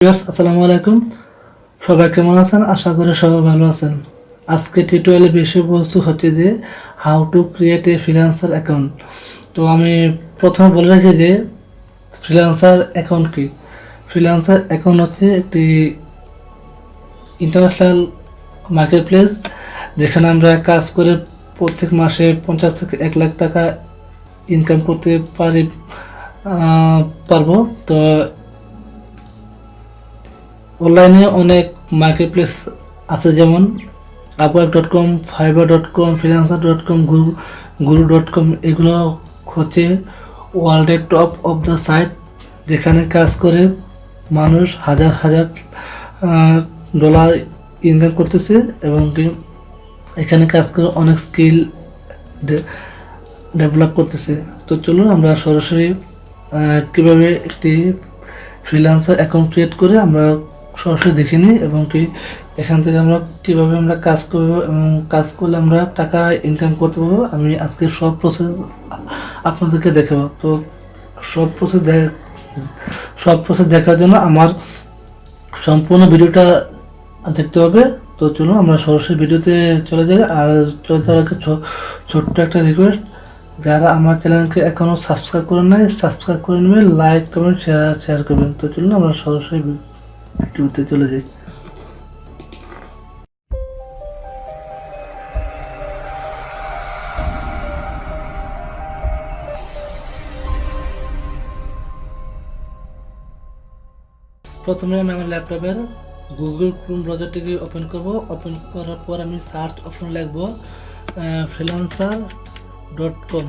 আসসালামু আলাইকুম। সবাই কেমন আছেন? আশা করি সবাই ভালো আছেন। আজকে টিউটোরিয়ালের বিষয়বস্তু হচ্ছে যে how to create a freelancer account. তো আমি প্রথমে বলে রাখি যে ফ্রিল্যান্সার অ্যাকাউন্ট কি। ফ্রিল্যান্সার অ্যাকাউন্ট হচ্ছে একটি ইন্টারন্যাশনাল মার্কেট প্লেস, যেখানে আমরা কাজ করে প্রত্যেক মাসে 50 থেকে 1 লাখ টাকা ইনকাম করতে পারবো। তো অনলাইনে অনেক মার্কেট প্লেস আছে, যেমন upwork.com, fiverr.com, freelancer.com, guru.com। এগুলো হচ্ছে ওয়ার্ল্ডের টপ অফ দ্য সাইট, যেখানে কাজ করে মানুষ হাজার হাজার ডলার ইনকাম করতেছে এবং কি এখানে কাজ করে অনেক স্কিল ডেভেলপ করতেছে। তো চলুন আমরা সরাসরি কীভাবে একটি ফ্রিল্যান্সার অ্যাকাউন্ট ক্রিয়েট করে আমরা সরাসরি দেখে নিই এবং কি এখান থেকে আমরা কীভাবে আমরা কাজ করবো এবং কাজ করলে আমরা টাকা ইনকাম করতে পারবো। আমি আজকে সব প্রসেস আপনাদেরকে দেখাবো। তো সব প্রসেস দেখার জন্য আমার সম্পূর্ণ ভিডিওটা দেখতে হবে। তো চলুন আমরা সরাসরি ভিডিওতে চলে যাই। আর চলে যাওয়ার আগে ছোট্ট একটা রিকোয়েস্ট, যারা আমার চ্যানেলকে এখনও সাবস্ক্রাইব করেন নাই, সাবস্ক্রাইব করে নেবেন, লাইক কমেন্ট শেয়ার করবেন। তো চলুন আমরা সরাসরি ভিডিওতে চলে যাই। প্রথমে আমি আমার ল্যাপটপের গুগল ক্রোম ব্রাউজারটিকে ওপেন করব। ওপেন করার পর আমি সার্চ অপশন লিখব freelancer.com।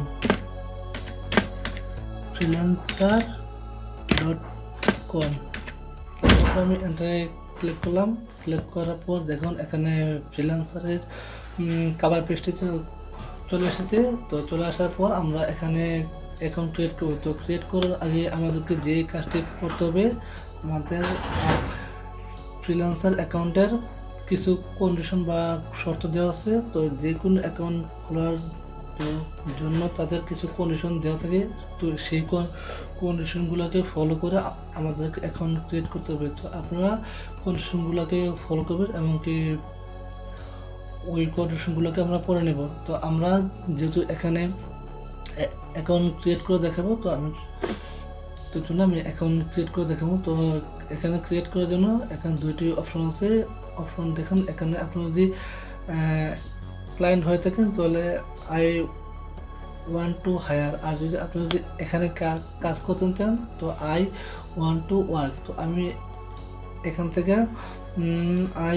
আমি এন্টারে ক্লিক করলাম। ক্লিক করার পর দেখুন এখানে ফ্রিল্যান্সারের কভার পেজটি চলে এসেছে। তো চলে আসার পর আমরা এখানে অ্যাকাউন্ট ক্রিয়েট করব। তো ক্রিয়েট করার আগে আমাদেরকে যে কাজটি করতে হবে, আমাদের ফ্রিল্যান্সার অ্যাকাউন্টের কিছু কন্ডিশন বা শর্ত দেওয়া আছে। তো যে কোনো অ্যাকাউন্ট খোলার জন্য তাদের কিছু কন্ডিশন দেওয়া থাকে। তো সেই কন্ডিশনগুলোকে ফলো করে আমাদেরকে অ্যাকাউন্ট ক্রিয়েট করতে হবে। তো আপনারা কন্ডিশনগুলোকে ফলো করবেন এবং কি ওই কন্ডিশনগুলোকে আমরা পড়ে নেব। তো আমরা যেহেতু এখানে অ্যাকাউন্ট ক্রিয়েট করে দেখাবো, তো আমি অ্যাকাউন্ট ক্রিয়েট করে দেখাবো। তো এখানে ক্রিয়েট করার জন্য এখানে দুইটি অপশন আছে। অপশন দেখুন, এখানে আপনি যদি ক্লায়েন্ট হয়ে থাকেন তাহলে আই ওয়ান্ট টু হায়ার, আর যদি আপনি যদি এখানে কাজ করতে চান তো আই ওয়ান্ট টু ওয়ার্ক। তো আমি এখান থেকে আই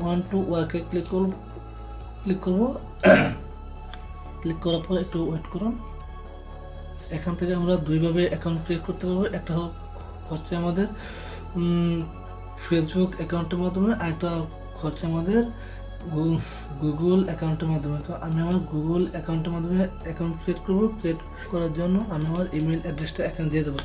ওয়ান্ট টু ওয়ার্কে ক্লিক করব। ক্লিক করার পর একটু ওয়েট করুন। এখান থেকে আমরা দুইভাবে অ্যাকাউন্ট ক্রিয়েট করতে পারবো। একটা হচ্ছে আমাদের ফেসবুক অ্যাকাউন্টের মাধ্যমে, আর একটা হচ্ছে আমাদের গুগল অ্যাকাউন্টের মাধ্যমে। তো আমি আমার গুগল অ্যাকাউন্টের মাধ্যমে অ্যাকাউন্ট ক্রিয়েট করব। ক্রিয়েট করার জন্য আমি আমার ইমেল অ্যাড্রেসটা এখানে দিয়ে দেবো।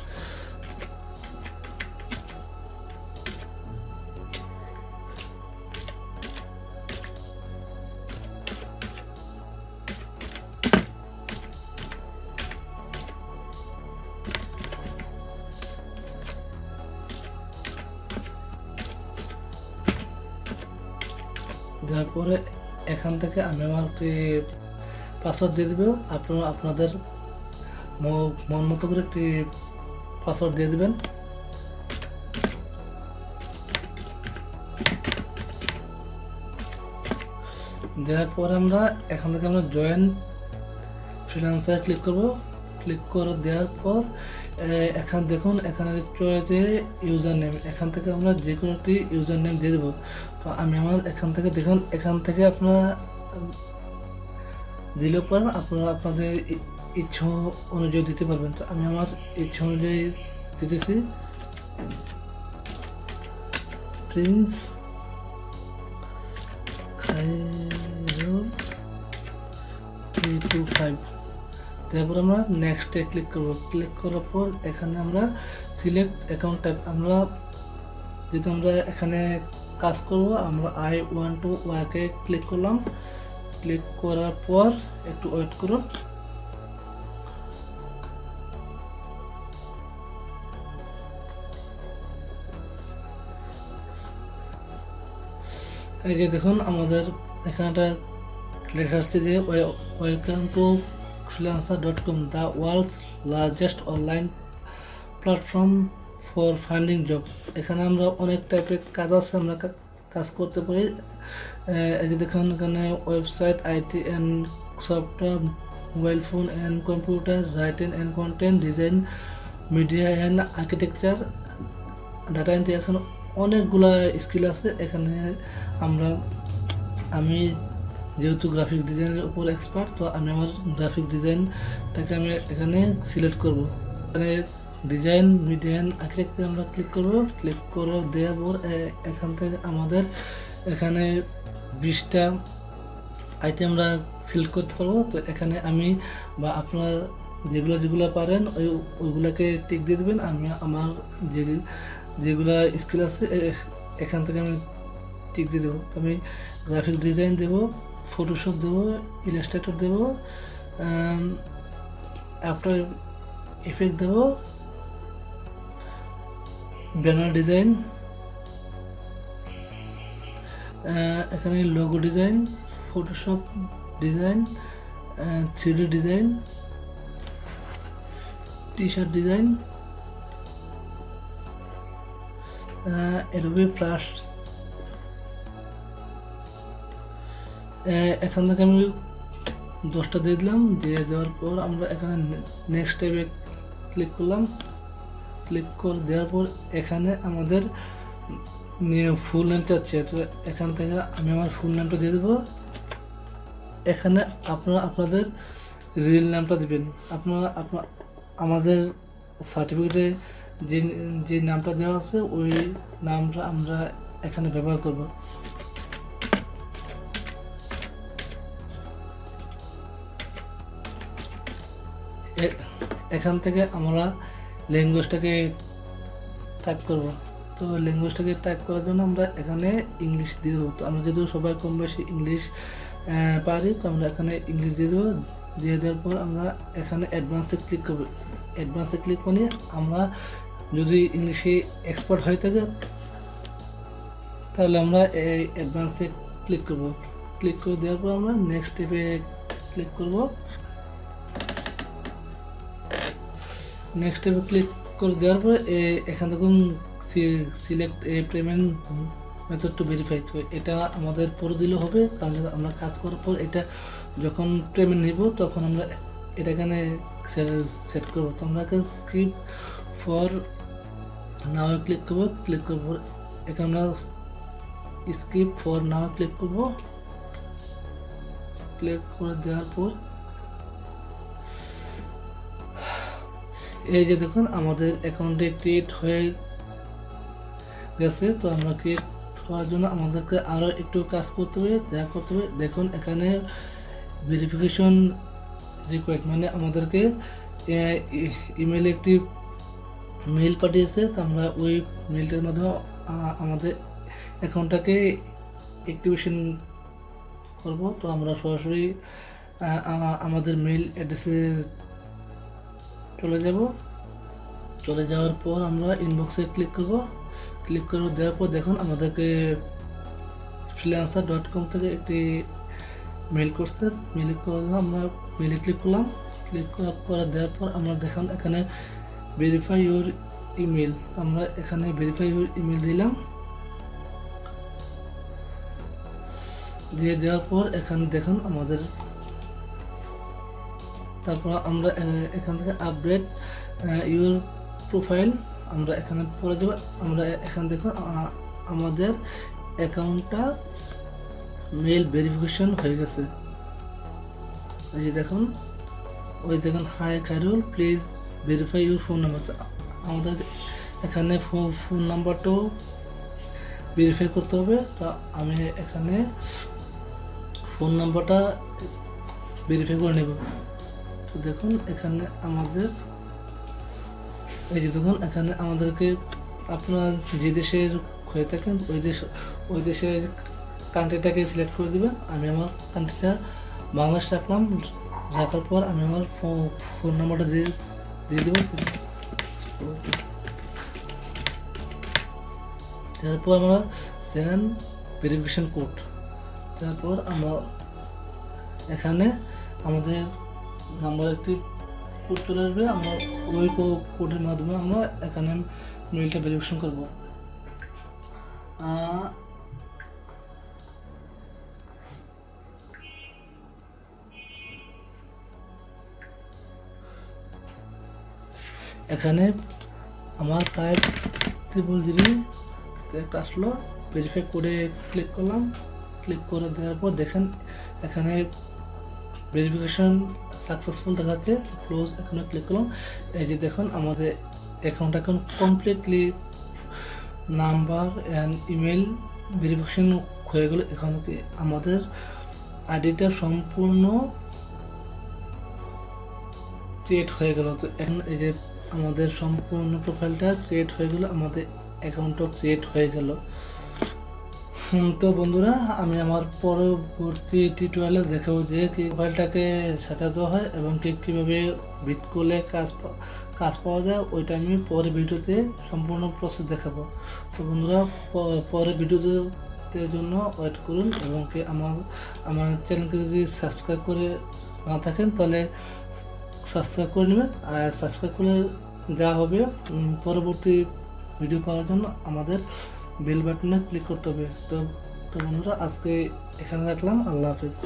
দেওয়ার পরে এখান থেকে আমি আমার পাসওয়ার্ড দিয়ে দেবো। আপনারা আপনাদের মন মতো করে একটি পাসওয়ার্ড দিয়ে দেবেন। দেওয়ার পর আমরা এখান থেকে আমরা জয়েন ফ্রিল্যান্সার ক্লিক করব। ক্লিক করে দেওয়ার পর এখানে দেখুন, এখানে চয়েছে ইউজার নেম। এখান থেকে আমরা যে কোনো একটি ইউজার নেম দিয়ে দেবো। তো আমি আমার এখান থেকে দেখুন, এখান থেকে আপনারা দিলেও পারেন, আপনারা আপনাদের ইচ্ছা অনুযায়ী দিতে পারবেন। তো আমি আমার ইচ্ছা অনুযায়ী দিতেছি প্রিন্স খায়রুল 325। তারপর আমরা নেক্সটে ক্লিক করব। ক্লিক করার পর এখানে আমরা সিলেক্ট অ্যাকাউন্ট টাইপ, আমরা যেহেতু আমরা এখানে কাজ করব, আমরা আই ওয়ান্ট টু ওয়ার্কে ক্লিক করলাম। ক্লিক করার পর একটু ওয়েট করুন। এই যে দেখুন আমাদের এখানটা লেখা আসছে যে welcome to freelancer.com, the world's largest online platform for finding job. এখানে আমরা অনেক টাইপের কাজ আছে, আমরা কাজ করতে পারি। এই যে দেখুন এখানে website, IT and software, mobile phone and computer, writing and content, design, media and architecture, data entry. এখন অনেকগুলা স্কিল আছে এখানে। আমি যেহেতু গ্রাফিক ডিজাইনের উপর এক্সপার্ট, তো আমি আমার গ্রাফিক ডিজাইনটাকে আমি এখানে সিলেক্ট করব। এখানে ডিজাইন, মিডিয়া অ্যান্ড আর্কিটেকচার আমরা ক্লিক করে দেওয়ার পর এখান থেকে আমাদের এখানে 20টা আইটেম আমরা সিলেক্ট করতে পারবো। তো এখানে আমি বা আপনারা যেগুলো পারেন ওইগুলোকে টিক দিয়ে দেবেন। আমি আমার যেগুলো স্কিল আছে এখান থেকে আমি টিক দিয়ে দেবো। তো আমি গ্রাফিক ডিজাইন দেবো, ফটোশপ দেবো, ইলাস্ট্রেটর দেবো, আফটার ইফেক্ট দেবো, ব্যানার ডিজাইন, এখানে logo design, Photoshop design, 3D design, T-shirt design, Adobe Flash. এখান থেকে আমি 10টা দিয়ে দিলাম। দিয়ে দেওয়ার পর আমরা এখানে নেক্সট ট্যাবে ক্লিক করলাম। ক্লিক করে দেওয়ার পর এখানে আমাদের ফুল নেম চাচ্ছে। তো এখান থেকে আমি আমার ফুল নেমটা দিয়ে দেবো। এখানে আপনারা আপনাদের রিয়েল নামটা দেবেন। আপনারা আমাদের সার্টিফিকেটে যে নামটা দেওয়া আছে ওই নামটা আমরা এখানে ব্যবহার করব। এখান থেকে আমরা ল্যাঙ্গুয়েজটাকে টাইপ করব। তো ল্যাঙ্গুয়েজটাকে টাইপ করার জন্য আমরা এখানে ইংলিশ দিয়ে দেবো। তো আমরা যেহেতু সবাই কম বেশি ইংলিশ পারি, তো আমরা এখানে ইংলিশ দিয়ে দেবো। দিয়ে দেওয়ার পর আমরা এখানে অ্যাডভান্সে ক্লিক করব। অ্যাডভান্সে ক্লিক করে আমরা যদি ইংলিশে এক্সপার্ট হয়ে থাকে তাহলে আমরা এই অ্যাডভান্সে ক্লিক করব। ক্লিক করে দেওয়ার পর আমরা নেক্সট স্টেপে ক্লিক করব। নেক্সট স্টেপে ক্লিক করে দেওয়ার পর এখান থেকে select A payment method to verify. তো এটা আমাদের পরে দিলে হবে, তাহলে আমরা কাজ করার পর এটা যখন পেমেন্ট নিব তখন আমরা এটা এখানে সেট করবো। তো আমরা স্কিপ ফর নাও ক্লিক করবো। ক্লিক করব এখানে আমরা স্কিপ ফর নাও ক্লিক করব। ক্লিক করে দেওয়ার পর এই যে দেখুন আমাদের অ্যাকাউন্টে ক্রিয়েট হয়ে গেছে। তো আমরা ক্রিয়েট হওয়ার জন্য আমাদেরকে আরও একটু কাজ করতে হবে। যা করতে হবে দেখুন এখানে ভেরিফিকেশন রিকোয়ার্ড, মানে আমাদেরকে ইমেলে একটি মেইল পাঠিয়েছে। তো আমরা ওই মেইলটার মাধ্যমে আমাদের অ্যাকাউন্টটাকে অ্যাক্টিভেশন করব। তো আমরা সরাসরি আমাদের মেইল অ্যাড্রেসে চলে যাওয়ার পর আমরা ইনবক্সে ক্লিক করব। ক্লিক করে দেওয়ার পর দেখুন আমাদেরকে freelancer.com থেকে একটি মেইল করছে। মেইল করে আমরা মেইলে ক্লিক করলাম। ক্লিক করে দেওয়ার পর আমরা দেখুন এখানে ভেরিফাই ইউর ইমেল। আমরা এখানে ভেরিফাই ইউর ইমেল দিলাম। দিয়ে দেওয়ার পর এখানে দেখুন আমাদের, তারপর আমরা এখান থেকে আপডেট ইউর প্রোফাইল আমরা এখানে পরে যাব। আমরা এখানে দেখুন আমাদের অ্যাকাউন্টটা মেইল ভেরিফিকেশন হয়ে গেছে। এই যে দেখুন hi Khairul, please verify your phone number. আমাদের এখানে ফোন নাম্বারটাও ভেরিফাই করতে হবে। তো আমি এখানে ফোন নাম্বারটা ভেরিফাই করে নেব। তো দেখুন এখানে আমাদের এই যে দেখুন এখানে আমাদেরকে আপনারা যে দেশের হয়ে থাকেন ওই দেশের কান্ট্রিটাকে সিলেক্ট করে দেবেন। আমি আমার কান্ট্রিটা বাংলাদেশ রাখলাম। রাখার পর আমি আমার ফোন নাম্বারটা দিয়ে দেবো। তারপর আমরা সেন্ড ভেরিফিকেশন কোড। তারপর আমরা এখানে আমাদের নাম্বার একটি কোড চলে আসবে, আমরা ওই কোডের মাধ্যমে আমরা এখানে মেলটা ভেরিফিকেশন করব। এখানে আমার 5000 একটা আসলো, ভেরিফাই কোডে ক্লিক করলাম। ক্লিক করে দেওয়ার পর দেখেন এখানে ভেরিফিকেশন সাকসেসফুল দেখাচ্ছে। ক্লোজ এখানে ক্লিক করলাম। এই যে দেখুন আমাদের অ্যাকাউন্ট এখন completely number and email verification হয়ে গেল। এখন কি আমাদের আইডিটা সম্পূর্ণ ক্রিয়েট হয়ে গেল। তো এখন এই যে আমাদের সম্পূর্ণ প্রোফাইলটা ক্রিয়েট হয়ে গেল, আমাদের অ্যাকাউন্টও ক্রিয়েট হয়ে গেল। তো বন্ধুরা, আমি আমার পরবর্তী টিউটোরিয়ালে দেখাবো যে কি প্রোফাইলটাকে সাজাতে হয় এবং কীভাবে বিট করলে কাজ পাওয়া যায়, ওইটা আমি পরের ভিডিওতে সম্পূর্ণ প্রসেস দেখাবো। তো বন্ধুরা, পরের ভিডিওতে জন্য ওয়েট করুন এবং কি আমার চ্যানেলকে যদি সাবস্ক্রাইব করে না থাকেন তাহলে সাবস্ক্রাইব করে নেবেন। আর সাবস্ক্রাইব করলে যা হবে, পরবর্তী ভিডিও পাওয়ার জন্য আমাদের বেল বাটনে ক্লিক করতে হবে। তো বন্ধুরা, আজকে এখানে রাখলাম। আল্লাহ হাফেজ।